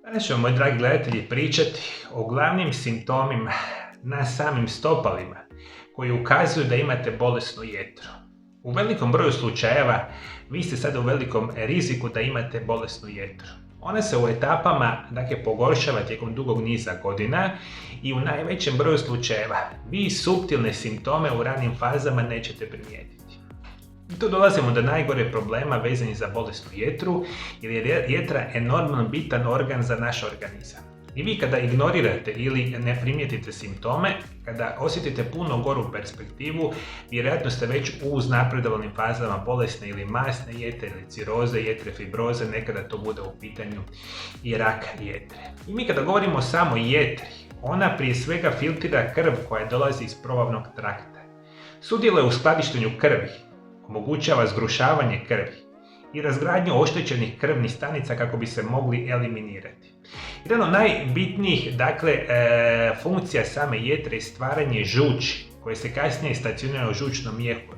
Danas ćemo, moji dragi gledatelji, pričati o glavnim simptomima na samim stopalima koji ukazuju da imate bolesnu jetru. U velikom broju slučajeva vi ste sada u velikom riziku da imate bolesnu jetru. Ona se u etapama pogoršava tijekom dugog niza godina i u najvećem broju slučajeva vi suptilne simptome u ranim fazama nećete primijetiti. I tu dolazimo do najgore problema vezanih za bolesnu jetru, jer je jetra enormno bitan organ za naš organizam. I vi kada ignorirate ili ne primijetite simptome, kada osjetite puno goru perspektivu, vjerojatno ste već u uznapredovalnim fazama bolesne ili masne jetre ili ciroze jetre, fibroze, nekada to bude u pitanju i rak jetre. I mi kada govorimo o samoj jetri, ona prije svega filtrira krv koja dolazi iz probavnog trakta. Sudjeluje u skladištenju krvi, omogućava zgrušavanje krvi i razgradnju oštećenih krvnih stanica kako bi se mogli eliminirati. Jedan od najbitnijih funkcija same jetre je stvaranje žuči koje se kasnije stacionira u žučnom mjehuru.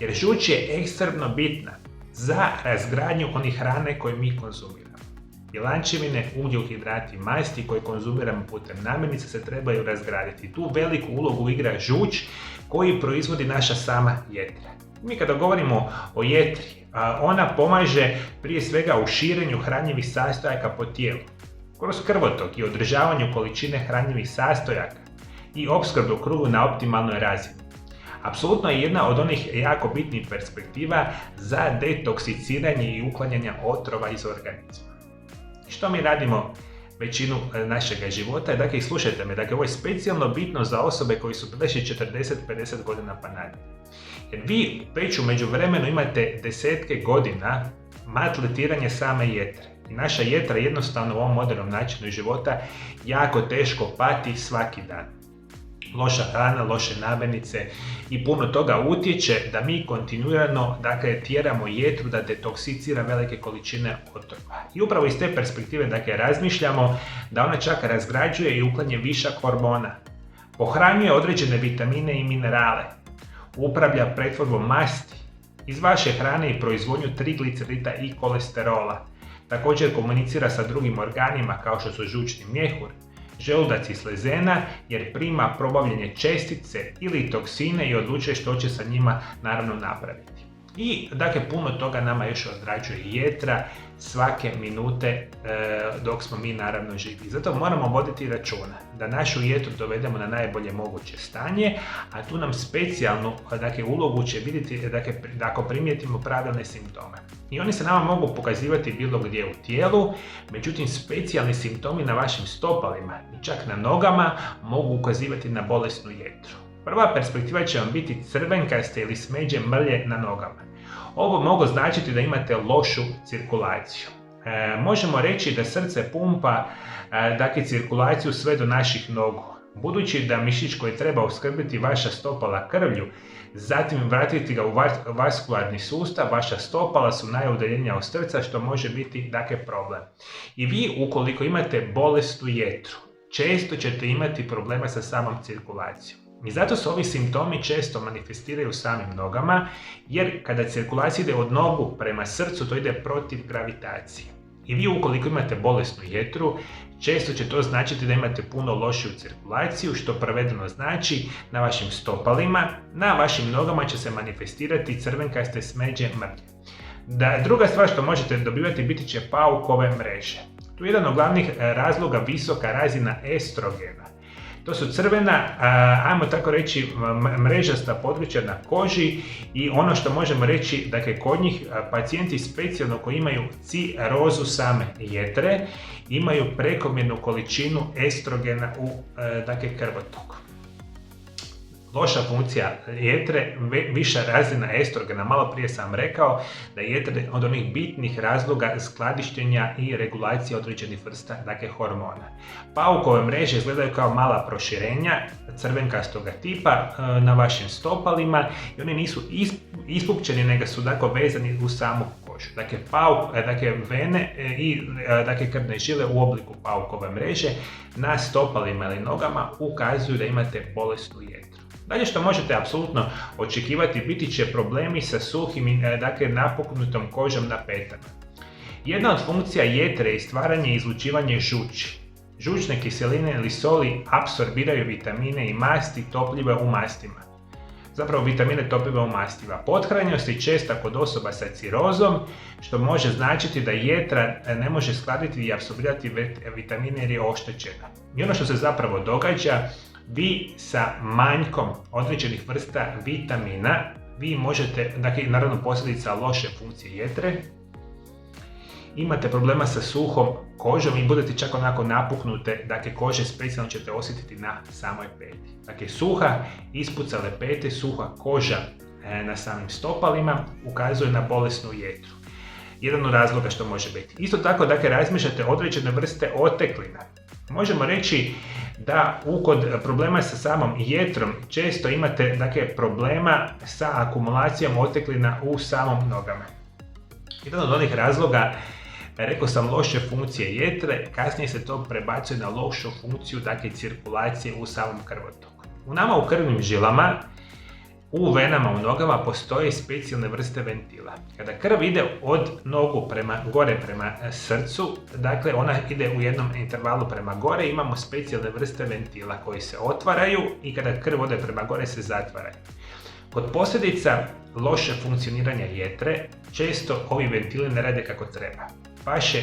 Jer žuč je ekstremno bitna za razgradnju onih hrane koje mi konzumiramo. Bjelančevine, ugljikohidrati, masti koje konzumiramo putem namirnica se trebaju razgraditi. Tu veliku ulogu igra žuč koji proizvodi naša sama jetra. Mi kada govorimo o jetri, ona pomaže prije svega u širenju hranjivih sastojaka po tijelu, kroz krvotok i održavanju količine hranjivih sastojaka i opskrbu krvu na optimalnoj razini. Apsolutno je jedna od onih jako bitnih perspektiva za detoksiciranje i uklanjanje otrova iz organizma. Što mi radimo većinu našega života? I slušajte me, ovo je specijalno bitno za osobe koji su prešli 40-50 godina pa nadalje. Jer vi već u međuvremenu imate desetke godina maltretiranje same jetre. I naša jetra jednostavno u ovom modernom načinu života jako teško pati svaki dan. Loša hrana, loše namirnice i puno toga utječe da mi kontinuirano tjeramo jetru da detoksicira velike količine otrova. I upravo iz te perspektive razmišljamo da ona čak razgrađuje i uklanja višak hormona, pohranjuje određene vitamine i minerale, upravlja pretvorbom masti iz vaše hrane i proizvodnju triglicerida i kolesterola. Također komunicira sa drugim organima kao što su žučni mjehur, želudac i slezena, jer prima probavljanje čestice ili toksine i odlučuje što će sa njima naravno napraviti. I puno toga nama još odrađuje jetra svake minute dok smo mi naravno živi. Zato moramo voditi računa da našu jetru dovedemo na najbolje moguće stanje, a tu nam specijalnu ulogu će vidjeti ako primijetimo pravilne simptome. I oni se nama mogu pokazivati bilo gdje u tijelu, međutim specijalni simptomi na vašim stopalima i čak na nogama mogu ukazivati na bolesnu jetru. Prva perspektiva će vam biti crvenkaste ili smeđe mrlje na nogama. Ovo mogu značiti da imate lošu cirkulaciju. Možemo reći da srce pumpa cirkulaciju sve do naših nogu. Budući da mišić koji treba uskrbiti vaša stopala krvlju, zatim vratiti ga u vaskularni sustav, vaša stopala su najudaljenija od srca, što može biti problem. I vi ukoliko imate bolesnu jetru, često ćete imati problema sa samom cirkulacijom. I zato se ovi simptomi često manifestiraju u samim nogama, jer kada cirkulacija ide od nogu prema srcu, to ide protiv gravitacije. I vi ukoliko imate bolesnu jetru, često će to značiti da imate puno lošiju cirkulaciju, što prevedeno znači na vašim stopalima, na vašim nogama će se manifestirati crvenkaste smeđe mrlje. Druga stvar što možete dobivati biti će paukove mreže. Tu je jedan od glavnih razloga visoka razina estrogena. To su crvena, ajmo tako reći, mrežasta područja na koži i ono što možemo reći, kod njih pacijenti specijalno koji imaju cirozu same jetre imaju prekomjernu količinu estrogena u krvotoku. Loša funkcija jetre, viša razina estrogena. Malo prije sam rekao da je jetra od onih bitnih razloga skladištenja i regulacije određenih vrsta hormona. Paukove mreže izgledaju kao mala proširenja crvenkastoga tipa na vašim stopalima i oni nisu ispupčeni, nego su vezani u samu kožu. Vene i krvne žile u obliku paukove mreže na stopalima ili nogama ukazuju da imate bolesnu jetru. Dalje što možete apsolutno očekivati biti će problemi sa suhim, napuknutom kožom na petama. Jedna od funkcija jetre je stvaranje i izlučivanje žuči. Žučne kiseline ili soli apsorbiraju vitamine i masti topljive u mastima. Zapravo vitamine topljive u mastima. Pothranjenost je česta kod osoba sa cirozom, što može značiti da jetra ne može skladiti i apsorbirati vitamine jer je oštećena. I ono što se zapravo događa, vi sa manjkom određenih vrsta vitamina, vi možete, dakle naravno posljedica loše funkcije jetre, imate problema sa suhom kožom i budete čak onako napuhnute, dakle kože specijalno ćete osjetiti na samoj peti. Dakle suha, ispucale pete, suha koža na samim stopalima ukazuje na bolesnu jetru. Jedan od razloga što može biti. Isto tako, dakle, razmišljate određene vrste oteklina. Možemo reći da kod problema sa samom jetrom često imate, dakle, problema sa akumulacijom oteklina u samom nogama. Jedan od onih razloga, rekao sam, loše funkcije jetre, kasnije se to prebacuje na lošu funkciju, dakle, cirkulacije u samom krvotoku. U nama u krvnim žilama, u venama u nogama postoje specijalne vrste ventila. Kada krv ide od nogu gore prema srcu, dakle ona ide u jednom intervalu prema gore, imamo specijalne vrste ventila koji se otvaraju i kada krv ode prema gore se zatvaraju. Kod posljedica loše funkcioniranja jetre, često ovi ventili ne rade kako treba. Vaše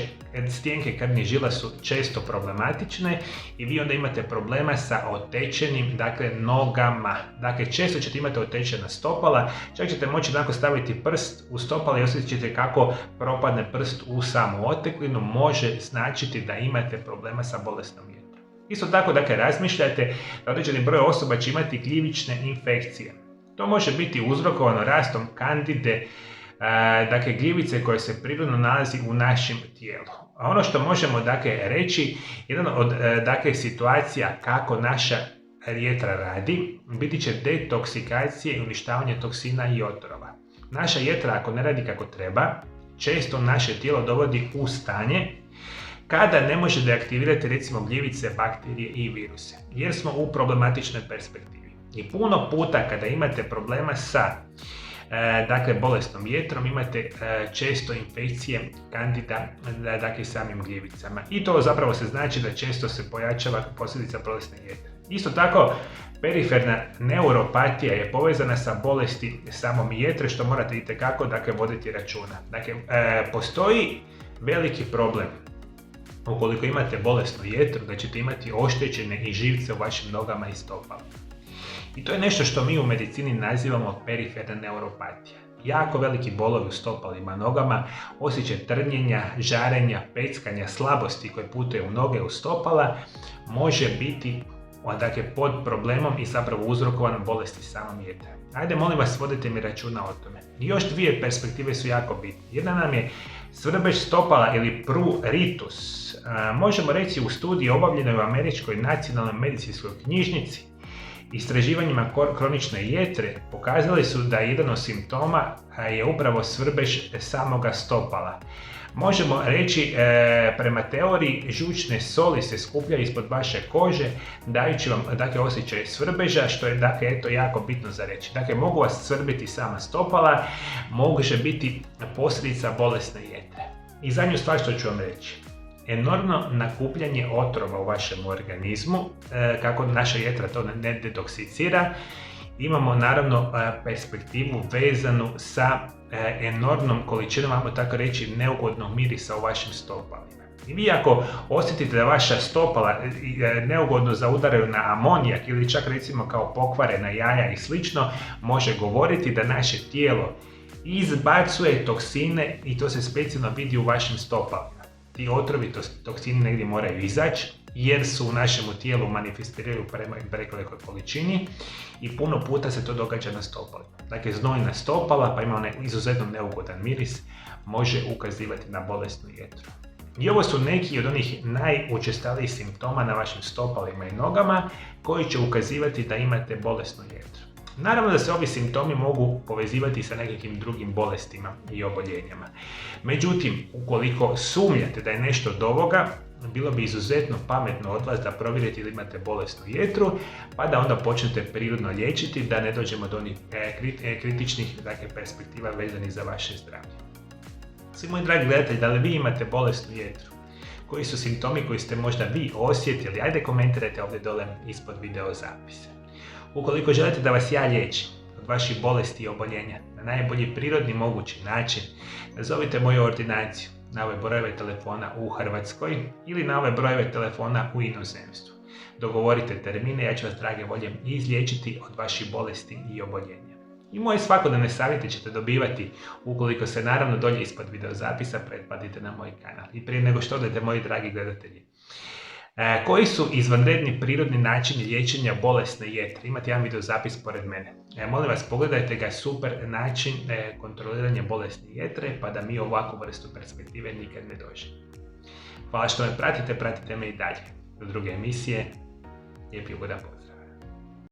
stijenke krvnih žila su često problematične i vi onda imate problema sa otečenim, dakle, nogama. Dakle, često ćete imati otečena stopala, čak ćete moći onako staviti prst u stopala i osjetit ćete kako propadne prst u samu oteklinu, može značiti da imate problema sa bolesnom jetrom. Isto tako, dakle, razmišljate da određeni broj osoba će imati gljivične infekcije. To može biti uzrokovano rastom kandide, dakle gljivice koje se prirodno nalazi u našem tijelu. A ono što možemo, dakle, reći, jedan od, dakle, situacija kako naša jetra radi, biti će detoksikacije i uništavanje toksina i otrova. Naša jetra, ako ne radi kako treba, često naše tijelo dovodi u stanje kada ne može deaktivirati, recimo, gljivice, bakterije i viruse, jer smo u problematičnoj perspektivi. I puno puta kada imate problema sa dakle, bolesnom jetrom, imate često infekcije kandida, dakle, samim gljivicama. I to zapravo se znači da često se pojačava posljedica bolesne jetre. Isto tako, periferna neuropatija je povezana sa bolesti samom jetre, što morate itekako, dakle, voditi računa. Dakle, postoji veliki problem ukoliko imate bolesnu jetru, da ćete imati oštećene i živce u vašim nogama i stopalima. I to je nešto što mi u medicini nazivamo periferna neuropatija. Jako veliki bolovi u stopalima, nogama, osjećaj trnjenja, žarenja, peckanja, slabosti koje putuje u noge, u stopala, može biti, dakle, pod problemom i zapravo uzrokovanom bolesti samom jetre. Ajde, molim vas, vodite mi računa o tome. I još dvije perspektive su jako bitne. Jedna nam je svrbež stopala ili pruritus. Možemo reći u studiji obavljenoj u Američkoj nacionalnoj medicinskoj knjižnici, istraživanjima kronične jetre pokazali su da jedan od simptoma je upravo svrbež samoga stopala. Možemo reći, prema teoriji, žučne soli se skupljaju ispod vaše kože, dajući vam, dakle, osjećaj svrbeža, što je, dakle, eto, jako bitno za reći. Dakle, mogu vas svrbiti sama stopala, može biti posljedica bolesne jetre. I zadnju stvar što ću vam reći. Enormno nakupljanje otrova u vašem organizmu, kako naša jetra to ne detoksicira, imamo naravno perspektivu vezanu sa enormnom količinom, ajmo tako reći, neugodnog mirisa u vašim stopalima. I vi ako osjetite da vaša stopala neugodno zaudaraju na amonijak ili čak, recimo, kao pokvarena jaja i slično, može govoriti da naše tijelo izbacuje toksine i to se specijalno vidi u vašim stopalima. Ti otrovi, toksini negdje moraju izaći jer su u našemu tijelu manifestiraju prema prekolikoj količini i puno puta se to događa na stopalima. Dakle, znojna stopala, pa ima onaj izuzetno neugodan miris, može ukazivati na bolesnu jetru. I ovo su neki od onih najučestalijih simptoma na vašim stopalima i nogama koji će ukazivati da imate bolesnu jetru. Naravno da se ovi simptomi mogu povezivati sa nekakvim drugim bolestima i oboljenjama. Međutim, ukoliko sumnjate da je nešto od ovoga, bilo bi izuzetno pametno od vas da provjerite da imate bolesnu jetru, pa da onda počnete prirodno liječiti, da ne dođemo do onih kritičnih, dakle, perspektiva vezanih za vaše zdravlje. Svi moji dragi gledatelji, da li vi imate bolesnu jetru? Koji su simptomi koji ste možda vi osjetili? Ajde komentirajte ovdje dole ispod video zapisa. Ukoliko želite da vas ja liječim od vaših bolesti i oboljenja na najbolji prirodni mogući način, nazovite moju ordinaciju na ove brojeve telefona u Hrvatskoj ili na ove brojeve telefona u inozemstvu. Dogovorite termine, ja ću vas drage volje izliječiti od vaših bolesti i oboljenja. I moje svakodnevne savjete ćete dobivati ukoliko se naravno dolje ispod videozapisa pretplatite na moj kanal. I prije nego što odete, moji dragi gledatelji, koji su izvanredni prirodni načini liječenja bolesne jetre? Imate jedan videozapis pored mene. Molim vas, pogledajte ga, super način kontroliranja bolesne jetre, pa da mi ovakvu vrstu perspektive nikad ne doživimo. Hvala što me pratite me i dalje. Do druge emisije, lijep i ugodan pozdrav.